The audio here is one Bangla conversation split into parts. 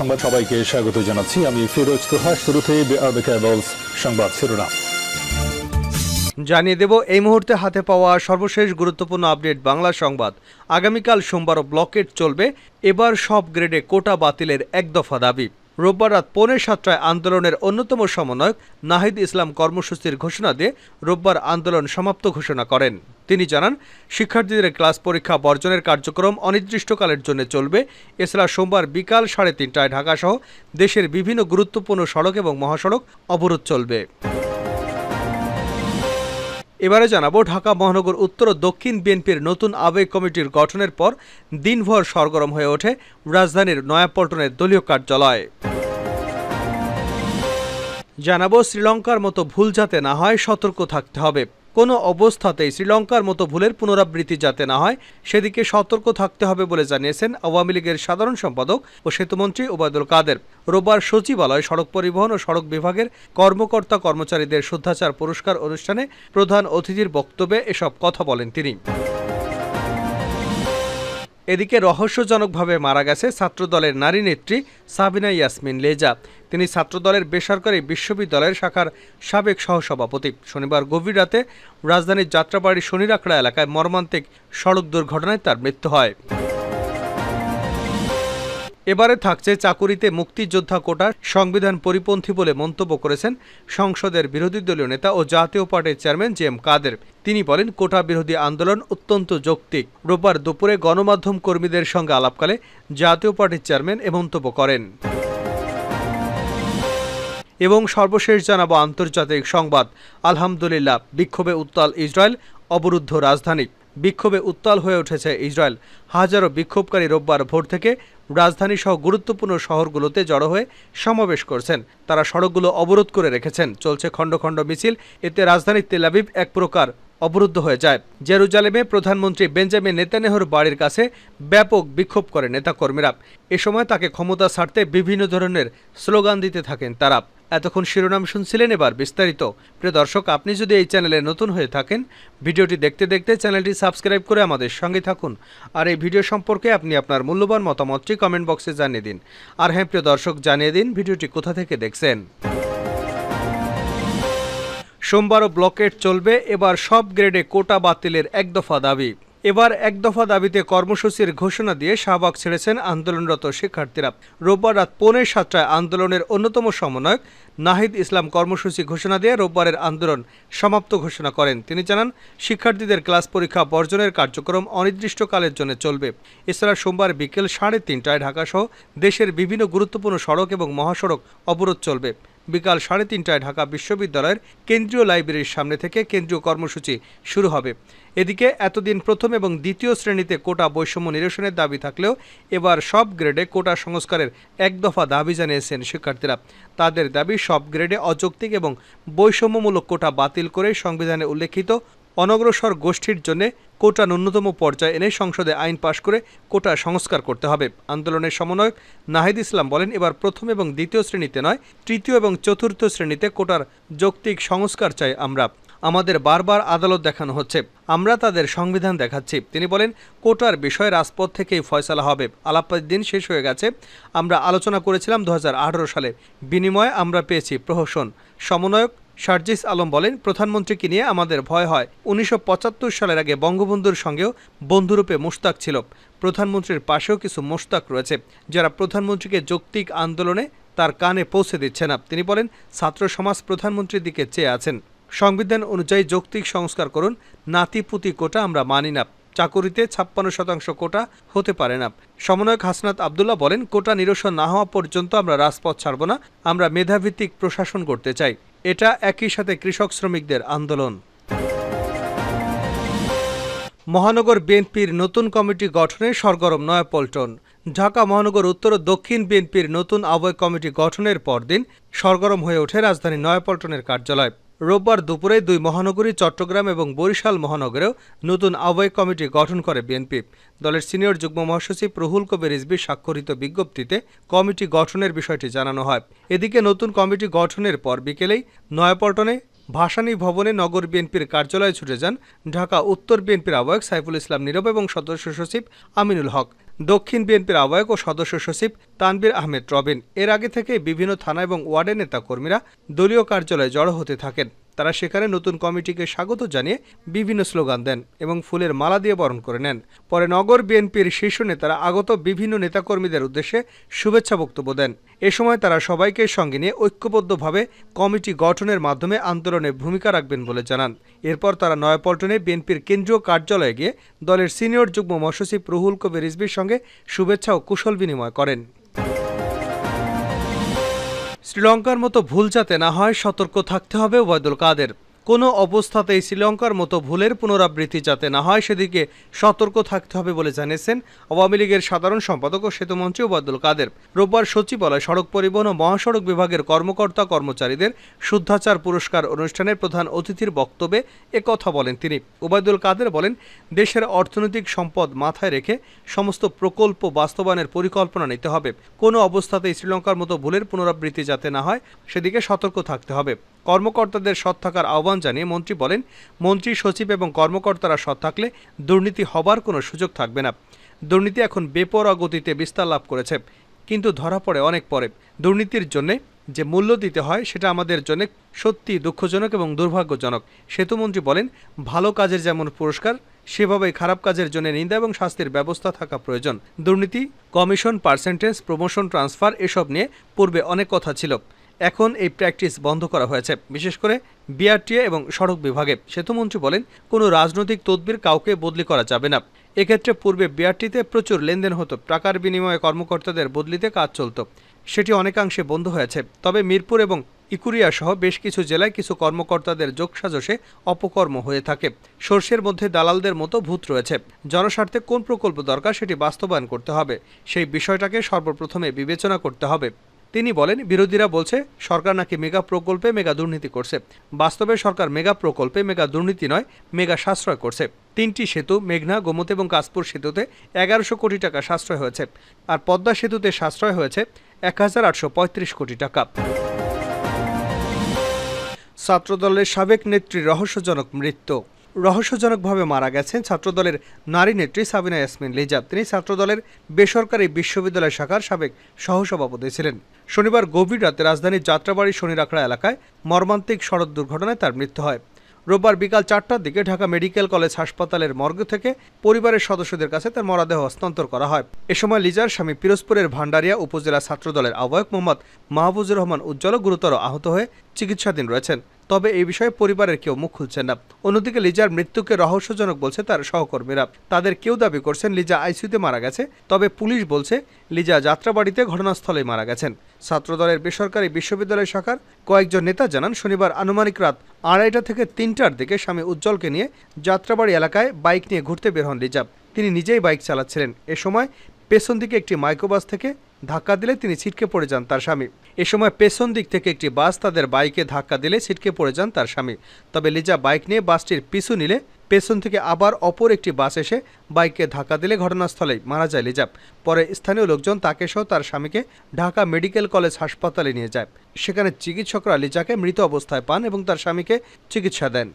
সংবাদ সবাইকে স্বাগত জানাচ্ছি আমি ফিরোজ তোহা। শুরুতে সংবাদ শিরোনাম জানিয়ে দেব এই মুহূর্তে হাতে পাওয়া সর্বশেষ গুরুত্বপূর্ণ আপডেট বাংলা সংবাদ। আগামীকাল সোমবারও ব্লকেট চলবে, এবার সব গ্রেডে কোটা বাতিলের এক দফা দাবি। রোববার রাত 6:45 আন্দোলনের অন্যতম সমন্বয়ক নাহিদ ইসলাম কর্মসূচির ঘোষণা দিয়ে রোববার আন্দোলন সমাপ্ত ঘোষণা করেন। তিনি জানান, শিক্ষার্থীদের ক্লাস পরীক্ষা বর্জনের কার্যক্রম অনির্দিষ্টকালের জন্য চলবে। এছাড়া সোমবার বিকাল 3:30টায় ঢাকাসহ দেশের বিভিন্ন গুরুত্বপূর্ণ সড়ক এবং মহাসড়ক অবরোধ চলবে। এবারে জানাবো, ঢাকা মহানগর উত্তর ও দক্ষিণ বিএনপির নতুন আবেগ কমিটির গঠনের পর দিনভর সরগরম হয়ে ওঠে রাজধানীর নয়াপল্টনের দলীয় কার্যালয়। জানাবো, শ্রীলঙ্কার মতো ভুল যাতে না হয় সতর্ক থাকতে হবে। কোনো অবস্থাতেই শ্রীলঙ্কার মতো ভুলের পুনরাবৃত্তি যাতে না হয় সেদিকে সতর্ক থাকতে হবে বলে জানিয়েছেন আওয়ামী লীগের সাধারণ সম্পাদক ও সেতুমন্ত্রী ওবায়দুল কাদের। রোববার সচিবালয়, সড়ক পরিবহন ও সড়ক বিভাগের কর্মকর্তা কর্মচারীদের শুদ্ধাচার পুরস্কার অনুষ্ঠানে প্রধান অতিথির বক্তব্যে এসব কথা বলেন তিনি। এদিকে রহস্যজনকভাবে মারা গেছে ছাত্রদলের নারী নেত্রী সাবিনা ইয়াসমিন লেজা। তিনি ছাত্রদলের বেসরকারি বিশ্ববিদ্যালয়ের শাখার সাবেক সহসভাপতি। শনিবার গভীর রাতে রাজধানীর যাত্রাবাড়ি শনিরাখড়া এলাকায় মর্মান্তিক সড়ক দুর্ঘটনায় তার মৃত্যু হয়। এবারে থাকছে চাকুরিতে মুক্তিযোদ্ধা কোটার সংবিধান পরিপন্থী বলে মন্তব্য করেছেন সংসদের বিরোধী দলীয় নেতা ও জাতীয় পার্টির চেয়ারম্যান জি এম কাদের। তিনি বলেন, কোটা বিরোধী আন্দোলন অত্যন্ত যৌক্তিক। রোববার দুপুরে গণমাধ্যম কর্মীদের সঙ্গে আলাপকালে জাতীয় পার্টির চেয়ারম্যান এ মন্তব্য করেন। এবং সর্বশেষ জানাবো আন্তর্জাতিক সংবাদ। আলহামদুলিল্লাহ, বিক্ষোভে উত্তাল ইসরায়েল, অবরুদ্ধ রাজধানী। বিক্ষোভে উত্তাল হয়ে উঠেছে ইসরায়েল। হাজারো বিক্ষোভকারী রোববার ভোর থেকে রাজধানী সহ গুরুত্বপূর্ণ শহরগুলোতে জড়ো হয়ে সমাবেশ করছেন। তারা সড়কগুলো অবরোধ করে রেখেছেন। চলছে খণ্ড খণ্ড মিছিল। এতে রাজধানী তেল আবিব এক প্রকার অবরুদ্ধ হয়ে যায়। জেরুজালেমে প্রধানমন্ত্রী বেঞ্জামিন নেতানিয়াহুর বাড়ির কাছে ব্যাপক বিক্ষোভ করে নেতাকর্মীরা। এ সময় তাকে ক্ষমতা ছাড়তে বিভিন্ন ধরনের স্লোগান দিতে থাকেন তারা। এতক্ষণ শিরোনাম শুনছিলেন, এবার বিস্তারিত। প্রিয় দর্শক, আপনি যদি এই চ্যানেলে নতুন হয়ে থাকেন, ভিডিওটি দেখতে দেখতে চ্যানেলটি সাবস্ক্রাইব করে আমাদের সঙ্গে থাকুন। আর এই ভিডিও সম্পর্কে আপনি আপনার মূল্যবান মতামতটি কমেন্ট বক্সে জানিয়ে দিন। আর হ্যাঁ প্রিয় দর্শক, জানিয়ে দিন ভিডিওটি কোথা থেকে দেখছেন। সোমবারও ব্লকেট চলবে, এবার সব গ্রেডে কোটা বাতিলের এক দফা দাবি। এবার এক দফা দাবিতে কর্মসূচির ঘোষণা দিয়ে শাহবাগ ছেড়েছেন আন্দোলনরত শিক্ষার্থীরা। রোববার রাত 6:45 আন্দোলনের অন্যতম সমন্বয়ক নাহিদ ইসলাম কর্মসূচি ঘোষণা দিয়ে রোববারের আন্দোলন সমাপ্ত ঘোষণা করেন। তিনি জানান, শিক্ষার্থীদের ক্লাস পরীক্ষা বর্জনের কার্যক্রম অনির্দিষ্টকালের জন্য চলবে। এছাড়া সোমবার বিকেল 3:30টায় ঢাকাসহ দেশের বিভিন্ন গুরুত্বপূর্ণ সড়ক এবং মহাসড়ক অবরোধ চলবে। বিকাল 3:30টায় ঢাকা বিশ্ববিদ্যালয়ের কেন্দ্রীয় লাইব্রেরির সামনে থেকে কেন্দ্রীয় কর্মসূচি শুরু হবে। এদিকে এতদিন প্রথম এবং দ্বিতীয় শ্রেণীতে কোটা বৈষম্য নিরসনের দাবি থাকলেও এবার সব গ্রেডে কোটা সংস্কারের এক দফা দাবি জানিয়েছেন শিক্ষার্থীরা। তাদের দাবি, সব গ্রেডে অযৌক্তিক এবং বৈষম্যমূলক কোটা বাতিল করে সংবিধানে উল্লেখিত অনগ্রসর গোষ্ঠীর জন্য কোটা ন্যূনতম পর্যায়ে এনে সংসদে আইন পাশ করে কোটা সংস্কার করতে হবে। আন্দোলনের সমন্বয়ক নাহিদ ইসলাম বলেন, এবার প্রথম এবং দ্বিতীয় শ্রেণীতে নয়, তৃতীয় এবং চতুর্থ শ্রেণীতে কোটার যৌক্তিক সংস্কার চাই আমরা। আমাদের বারবার আদালত দেখানো হচ্ছে, আমরা তাদের সংবিধান দেখাচ্ছি। তিনি বলেন, কোটার বিষয়ে রাজপথ থেকেই ফয়সালা হবে। আলাপের দিন শেষ হয়ে গেছে। আমরা আলোচনা করেছিলাম 2018 সালে, বিনিময়ে আমরা পেয়েছি প্রহসন। সমন্বয়ক শারজিস আলম বলেন, প্রধানমন্ত্রীকে নিয়ে আমাদের ভয় হয়। 1975 সালের আগে বঙ্গবন্ধুর সঙ্গেও বন্ধুরূপে মুশতাক ছিল। প্রধানমন্ত্রীর পাশেও কিছু মুশতাক রয়েছে, যারা প্রধানমন্ত্রীকে যৌক্তিক আন্দোলনে তার কানে পৌঁছে দিচ্ছে না। তিনি বলেন, ছাত্র সমাজ প্রধানমন্ত্রীর দিকে চেয়ে আছেন। সংবিধান অনুযায়ী যৌক্তিক সংস্কার করুন। নাতিপুতি কোটা আমরা মানি না। চাকুরিতে 56% কোটা হতে পারে না। সমন্বয়ক হাসনাত আবদুল্লাহ বলেন, কোটা নিরসন না হওয়া পর্যন্ত আমরা রাজপথ ছাড়ব না। আমরা মেধাভিত্তিক প্রশাসন করতে চাই। এটা একই সাথে কৃষক শ্রমিকদের আন্দোলন। মহানগর বিএনপির নতুন কমিটি গঠনে সরগরম নয়াপল্টন। ঢাকা মহানগর উত্তর ও দক্ষিণ বিএনপির নতুন আহ্বায়ক কমিটি গঠনের পরদিন সরগরম হয়ে ওঠে রাজধানী নয়াপল্টনের কার্যালয়। রোববার দুপুরে দুই মহানগরী চট্টগ্রাম এবং বরিশাল মহানগরেও নতুন আহ্বায়ক কমিটি গঠন করে বিএনপি। দলের সিনিয়র যুগ্ম মহাসচিব রুহুল কবির রিজভী স্বাক্ষরিত বিজ্ঞপ্তিতে কমিটি গঠনের বিষয়টি জানানো হয়। এদিকে নতুন কমিটি গঠনের পর বিকেলেই নয়াপল্টনে ভাসানী ভবনে নগর বিএনপির কার্যালয়ে ছুটে যান ঢাকা উত্তর বিএনপির আহ্বায়ক সাইফুল ইসলাম নীরব এবং সদস্য সচিব আমিনুল হক, দক্ষিণ বিএনপির আহ্বায়ক ও সদস্য সচিব তানভীর আহমেদ রবিন। এর আগে থেকে বিভিন্ন থানা এবং ওয়ার্ডের নেতাকর্মীরা দলীয় কার্যালয়ে জড়ো হতে থাকেন। তারা সেখানে নতুন কমিটিকে স্বাগত জানিয়ে বিভিন্ন স্লোগান দেন এবং ফুলের মালা দিয়ে বরণ করে নেন। পরে নগর বিএনপির শীর্ষ নেতারা আগত বিভিন্ন নেতাকর্মীদের উদ্দেশ্যে শুভেচ্ছা বক্তব্য দেন। এ সময় তারা সবাইকে সঙ্গে নিয়ে ঐক্যবদ্ধভাবে কমিটি গঠনের মাধ্যমে আন্দোলনে ভূমিকা রাখবেন বলে জানান। এরপর তারা নয়াপল্টনে বিএনপির কেন্দ্রীয় কার্যালয়ে গিয়ে দলের সিনিয়র যুগ্ম মহাসচিব রুহুল কবির রিজভীর সঙ্গে শুভেচ্ছা ও কুশল বিনিময় করেন। শ্রীলঙ্কার মতো ভুল যাতে না হয় সতর্ক থাকতে হবে ওবায়দুল কাদের। কোনো অবস্থাতেই শ্রীলঙ্কার মতো ভুলের পুনরাবৃত্তি যাতে না হয় সেদিকে সতর্ক থাকতে হবে বলে জানিয়েছেন আওয়ামী লীগের সাধারণ সম্পাদক ও সেতুমন্ত্রী ওবায়দুল কাদের। রোববার সচিবালয় সড়ক পরিবহন ও মহাসড়ক বিভাগের কর্মকর্তা কর্মচারীদের শুদ্ধাচার পুরস্কার অনুষ্ঠানের প্রধান অতিথির বক্তব্যে একথা বলেন তিনি। ওবায়দুল কাদের বলেন, দেশের অর্থনৈতিক সম্পদ মাথায় রেখে সমস্ত প্রকল্প বাস্তবায়নের পরিকল্পনা নিতে হবে। কোনো অবস্থাতেই শ্রীলঙ্কার মতো ভুলের পুনরাবৃত্তি যাতে না হয় সেদিকে সতর্ক থাকতে হবে। কর্মকর্তাদের সৎ থাকার আহ্বান জানিয়ে মন্ত্রী বলেন, মন্ত্রী সচিব এবং কর্মকর্তারা সৎ থাকলে দুর্নীতি হবার কোনো সুযোগ থাকবে না। দুর্নীতি এখন বেপরোয়া গতিতে বিস্তার লাভ করেছে, কিন্তু ধরা পড়ে অনেক পরে। দুর্নীতির জন্য যে মূল্য দিতে হয় সেটা আমাদের জন্য সত্যি দুঃখজনক এবং দুর্ভাগ্যজনক। সেতুমন্ত্রী বলেন, ভালো কাজের যেমন পুরস্কার সেভাবেই খারাপ কাজের জন্য নিন্দা এবং শাস্তির ব্যবস্থা থাকা প্রয়োজন। দুর্নীতি, কমিশন, পার্সেন্টেজ, প্রমোশন, ট্রান্সফার এসব নিয়ে পূর্বে অনেক কথা ছিল। এখন এই প্র্যাকটিস বন্ধ করা হয়েছে, বিশেষ করে বিআরটিএ এবং সড়ক বিভাগে। সেতুমন্ত্রী বলেন, কোনো রাজনৈতিক তদবির কাউকে বদলি করা যাবে না। এক্ষেত্রে পূর্বে বিআরটিতে প্রচুর লেনদেন হতো, টাকার বিনিময়ে কর্মকর্তাদের বদলিতে কাজ চলত। সেটি অনেকাংশে বন্ধ হয়েছে। তবে মিরপুর এবং ইকুরিয়া সহ বেশ কিছু জেলায় কিছু কর্মকর্তাদের যোগসাজশে অপকর্ম হয়ে থাকে। সর্ষের মধ্যে দালালদের মতো ভূত রয়েছে। জনস্বার্থে কোন প্রকল্প দরকার সেটি বাস্তবায়ন করতে হবে, সেই বিষয়টাকে সর্বপ্রথমে বিবেচনা করতে হবে। তিনি বলেন, বিরোধীরা বলছে সরকার নাকি মেগা প্রকল্পে মেগা দুর্নীতি করছে। বাস্তবে সরকার মেগা প্রকল্পে মেগা দুর্নীতি নয়, মেগা সাশ্রয় করছে। 3টি সেতু, মেঘনা, গোমতী এবং কাশপুর সেতুতে 1100 কোটি টাকা সাশ্রয় হয়েছে, আর পদ্মা সেতুতে সাশ্রয় হয়েছে 1835 কোটি টাকা। ছাত্রদলের সাবেক নেত্রীর রহস্যজনক মৃত্যু। রহস্যজনকভাবে মারা গেছেন ছাত্রদলের নারী নেত্রী সাবিনা ইয়াসমিন লিজা। তিনি ছাত্রদলের বেসরকারি বিশ্ববিদ্যালয় শাখার সাবেক সহসভাপতি ছিলেন। শনিবার গভীর রাতে রাজধানীর যাত্রাবাড়ি শনিরাখড়া এলাকায় মর্মান্তিক সড়ক দুর্ঘটনায় তার মৃত্যু হয়। রোববার বিকাল 4টার দিকে ঢাকা মেডিকেল কলেজ হাসপাতালের মর্গ থেকে পরিবারের সদস্যদের কাছে তার মরদেহ হস্তান্তর করা হয়। এ সময় লিজার স্বামী পিরোজপুরের ভান্ডারিয়া উপজেলা ছাত্রদলের আহ্বায়ক মোহাম্মদ মাহফুজুর রহমান উজ্জ্বল গুরুতর আহত হয়ে চিকিৎসাধীন রয়েছেন। তবে এই বিষয়ে পরিবারের কেউ মুখ খুলছেন না। অন্যদিকে লিজার মৃত্যুকে রহস্যজনক বলছে তার সহকর্মীরা। তাদের কেউ দাবি করছেন লিজা আইসিইউতে মারা গেছে, তবে পুলিশ বলছে লিজা যাত্রাবাড়িতে ঘটনাস্থলেই মারা গেছেন। ছাত্রদলের বেসরকারি বিশ্ববিদ্যালয় শাখার কয়েকজন নেতা জানান, শনিবার আনুমানিক রাত 2:30 থেকে 3টার দিকে স্বামী উজ্জ্বলকে নিয়ে যাত্রাবাড়ি এলাকায় বাইক নিয়ে ঘুরতে বের হন লিজা। তিনি নিজেই বাইক চালাচ্ছিলেন। এ সময় পেছন দিকে একটি মাইক্রোবাস থেকে ধাক্কা দিলে তিনি ছিটকে পড়ে যান তার স্বামী। এ সময় পেছন দিক থেকে একটি বাস তাদের বাইকে ধাক্কা দিলে ছিটকে পড়ে যান তার স্বামী। তবে লিজা বাইক নিয়ে বাসটির পিছু নিলে পেছন থেকে আবার অপর একটি বাস এসে বাইকে ধাক্কা দিলে ঘটনাস্থলেই মারা যায় লিজা। পরে স্থানীয় লোকজন তাকে সহ তার স্বামীকে ঢাকা মেডিকেল কলেজ হাসপাতালে নিয়ে যায়। সেখানে চিকিৎসকরা লিজাকে মৃত অবস্থায় পান এবং তার স্বামীকে চিকিৎসা দেন।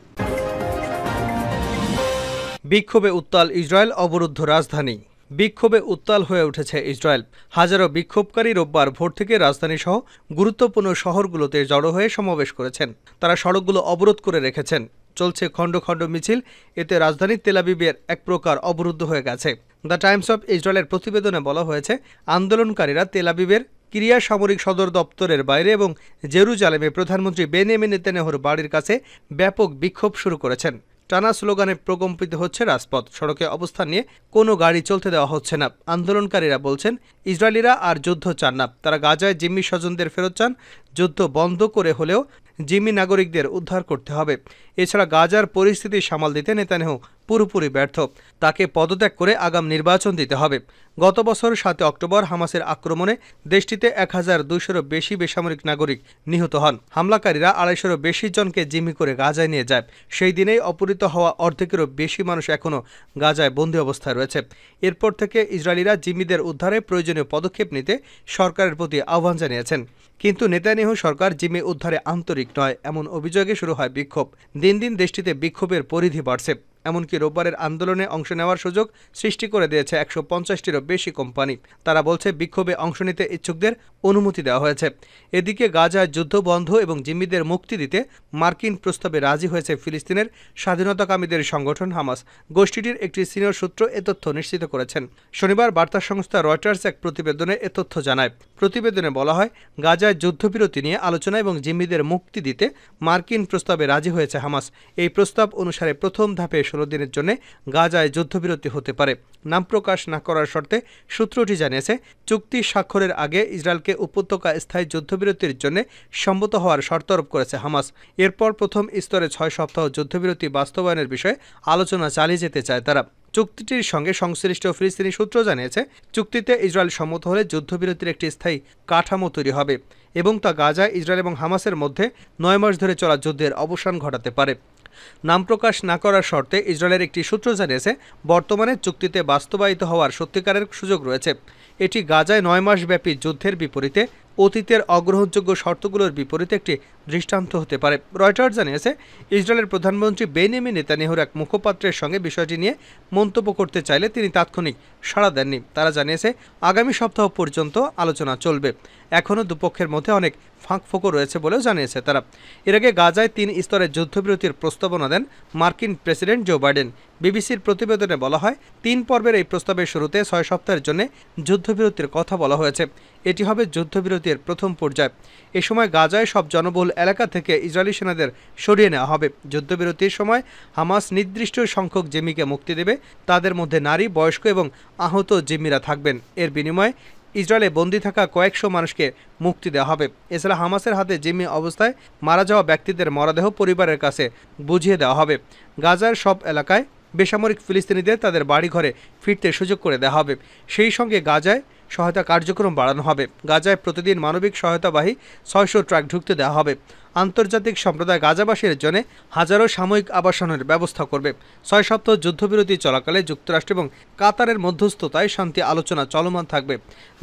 বিক্ষোভে উত্তাল ইসরায়েল, অবরুদ্ধ রাজধানী। বিক্ষোভে উত্তাল হয়ে উঠেছে ইসরায়েল। হাজারো বিক্ষোভকারী রোববার ভোর থেকে রাজধানী সহ গুরুত্বপূর্ণ শহরগুলোতে জড়ো হয়ে সমাবেশ করেছেন। তারা সড়কগুলো অবরোধ করে রেখেছেন। চলছে খণ্ড খণ্ড মিছিল। এতে রাজধানী তেল আবিবের এক প্রকার অবরুদ্ধ হয়ে গেছে। দ্য টাইমস অফ ইসরায়েলের প্রতিবেদনে বলা হয়েছে, আন্দোলনকারীরা তেল আবিবের কিরিয়া সামরিক সদর দপ্তরের বাইরে এবং জেরুজালেমে প্রধানমন্ত্রী বেনিয়ামিন নেতানিয়াহুর বাড়ির কাছে ব্যাপক বিক্ষোভ শুরু করেছেন। টানা স্লোগানে প্রকম্পিত হচ্ছে রাজপথ। সড়কে অবস্থান নিয়ে কোনো গাড়ি চলতে দেওয়া হচ্ছে না। আন্দোলনকারীরা বলছেন, ইসরায়েলিরা আর যুদ্ধ চান না। তারা গাজায় জিম্মি স্বজনদের ফেরত চান। যুদ্ধ বন্ধ করে হলেও জিম্মি নাগরিকদের উদ্ধার করতে হবে। এছাড়া গাজার পরিস্থিতি সামাল দিতে নেতানিয়াহু পুরোপুরি ব্যর্থ। তাকে পদত্যাগ করে আগাম নির্বাচন দিতে হবে। গত বছর 7 অক্টোবর হামাসের আক্রমণে দেশটিতে 1200-এরও বেশি বেসামরিক নাগরিক নিহত হন। হামলাকারীরা 250-এরও বেশি জনকে জিম্মি করে গাজায় নিয়ে যায়। সেই দিনেই অপহৃত হওয়া অর্ধেকেরও বেশি মানুষ এখনও গাজায় বন্দী অবস্থায় রয়েছে। এরপর থেকে ইসরায়েলিরা জিম্মিদের উদ্ধারে প্রয়োজনীয় পদক্ষেপ নিতে সরকারের প্রতি আহ্বান জানিয়েছেন। কিন্তু নেতানিয়াহু সরকার জিম্মি উদ্ধারে আন্তরিক নয়, এমন অভিযোগে শুরু হয় বিক্ষোভ। দিন দিন দেশটিতে বিক্ষোভের পরিধি বাড়ছে। এমনকি রোববারের আন্দোলনে অংশ নেওয়ার সুযোগ সৃষ্টি করে দিয়েছে 150টিরও বেশি কোম্পানি। তারা বলছে বিক্ষোভে অংশ নিতে ইচ্ছুকদের অনুমতি দেওয়া হয়েছে। এদিকে গাজায় যুদ্ধ বন্ধ এবং জিম্মিদের মুক্তি দিতে মার্কিন প্রস্তাবে রাজি হয়েছে ফিলিস্তিনের স্বাধীনতাকামীদের সংগঠন হামাস। গোষ্ঠীটির একটি সিনিয়র সূত্র এ তথ্য নিশ্চিত করেছেন। শনিবার বার্তা সংস্থা রয়টার্স এক প্রতিবেদনে এ তথ্য জানায়। প্রতিবেদনে বলা হয়, গাজায় যুদ্ধবিরতি নিয়ে আলোচনা এবং জিম্মিদের মুক্তি দিতে মার্কিন প্রস্তাবে রাজি হয়েছে হামাস। এই প্রস্তাব অনুসারে প্রথম ধাপে 16 দিনের জন্য গাজায় যুদ্ধবিরতি হতে পারে। নাম প্রকাশ না করার শর্তে সূত্রটি জানিয়েছে, চুক্তি স্বাক্ষরের আগে ইসরায়েলকে উপত্যকা স্থায়ী যুদ্ধবিরতির জন্য সম্মত হওয়ার শর্ত আরোপ করেছে হামাস। এরপর প্রথম স্তরে 6 সপ্তাহ যুদ্ধবিরতি বাস্তবায়নের বিষয়ে আলোচনা চালিয়ে যেতে চায় তারা। চুক্তিটির সঙ্গে সংশ্লিষ্ট ফিলিস্তিনি সূত্র জানিয়েছে, চুক্তিতে ইসরায়েল সম্মত হলে যুদ্ধবিরতির একটি স্থায়ী কাঠামো তৈরি হবে এবং তা গাজায় ইসরায়েল এবং হামাসের মধ্যে 9 মাস ধরে চলা যুদ্ধের অবসান ঘটাতে পারে। নাম প্রকাশ না করার শর্তে ইসরায়েলের একটি সূত্র জানিয়েছে, বর্তমানে চুক্তিতে বাস্তবায়িত হওয়ার সত্যিকারের সুযোগ রয়েছে। এটি গাজায় 9 মাস ব্যাপী যুদ্ধের বিপরীতে অতীতের অগ্রহণযোগ্য শর্তগুলোর বিপরীতে একটি দৃষ্টান্ত হতে পারে। রয়টার্স জানিয়েছে, ইসরায়েলের প্রধানমন্ত্রী বেনিয়ামিন নেতানিয়াহুর এক মুখপাত্রের সঙ্গে বিষয়টি নিয়ে মন্তব্য করতে চাইলে তিনি তাৎক্ষণিক সাড়া দেননি। তারা জানিয়েছে, আগামী সপ্তাহ পর্যন্ত আলোচনা চলবে। এখনও দুপক্ষের মধ্যে অনেক ফাঁকফোকর রয়েছে বলেও জানিয়েছে তারা। এর আগে গাজায় 3 স্তরের যুদ্ধবিরতির প্রস্তাবনা দেন মার্কিন প্রেসিডেন্ট জো বাইডেন। বিবিসির প্রতিবেদনে বলা হয়, 3 পর্বের এই প্রস্তাবের শুরুতে 6 সপ্তাহের জন্য যুদ্ধবিরতির কথা বলা হয়েছে। এটি হবে যুদ্ধবিরতির প্রথম পর্যায়। এ সময় গাজায় সব জনবহুল এলাকা থেকে ইসরায়েলি সেনাদের সরিয়ে নেওয়া হবে। যুদ্ধবিরতির সময় হামাস নির্দিষ্ট সংখ্যক জিম্মিকে মুক্তি দেবে। তাদের মধ্যে নারী, বয়স্ক এবং আহত জিম্মিরা থাকবেন। এর বিনিময়ে ইসরায়েলে বন্দী থাকা কয়েকশো মানুষকে মুক্তি দেওয়া হবে। এছাড়া হামাসের হাতে জিম্মি অবস্থায় মারা যাওয়া ব্যক্তিদের মরদেহ পরিবারের কাছে বুঝিয়ে দেওয়া হবে। গাজার সব এলাকায় বেসামরিক ফিলিস্তিনিদের তাদের বাড়িঘরে ফিরতে সুযোগ করে দেওয়া হবে। সেই সঙ্গে গাজায় সহায়তা কার্যক্রম বাড়ানো হবে। গাজায় প্রতিদিন মানবিক সহায়তাবাহী 600 ট্রাক ঢুকতে দেওয়া হবে। আন্তর্জাতিক সম্প্রদায় গাজাবাসীর জন্য হাজারো সাময়িক আবাসনের ব্যবস্থা করবে। 6 সপ্তাহ যুদ্ধবিরতি চলাকালে যুক্তরাষ্ট্র এবং কাতারের মধ্যস্থতায় শান্তি আলোচনা চলমান থাকবে।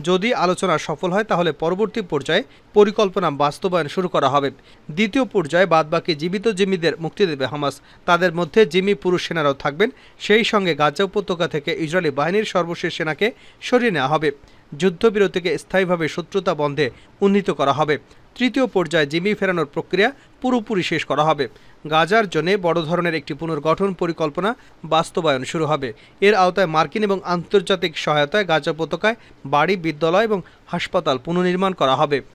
যদি আলোচনা সফল হয় তাহলে পরবর্তী পর্যায়ে পরিকল্পনা বাস্তবায়ন শুরু করা হবে। দ্বিতীয় পর্যায়ে বাদবাকি জীবিত জিম্মিদের মুক্তি দেবে হামাস। তাদের মধ্যে জিম্মি পুরুষ সেনারাও থাকবেন। সেই সঙ্গে গাজা উপত্যকা থেকে ইসরায়েলি বাহিনীর সর্বশেষ সেনাকে সরিয়ে নেওয়া হবে। যুদ্ধবিরতিকে স্থায়ীভাবে শত্রুতা বন্ধে উন্নীত করা হবে। তৃতীয় পর্যায়ে জিম্মি ফেরানোর প্রক্রিয়া পুরোপুরি শেষ করা হবে। গাজার জন্য বড় ধরনের একটি পুনর্গঠন পরিকল্পনা বাস্তবায়ন শুরু হবে। এর আওতায় মার্কিন এবং আন্তর্জাতিক সহায়তায় গাজা উপত্যকায় বাড়ি, বিদ্যালয় এবং হাসপাতাল পুনর্নির্মাণ করা হবে।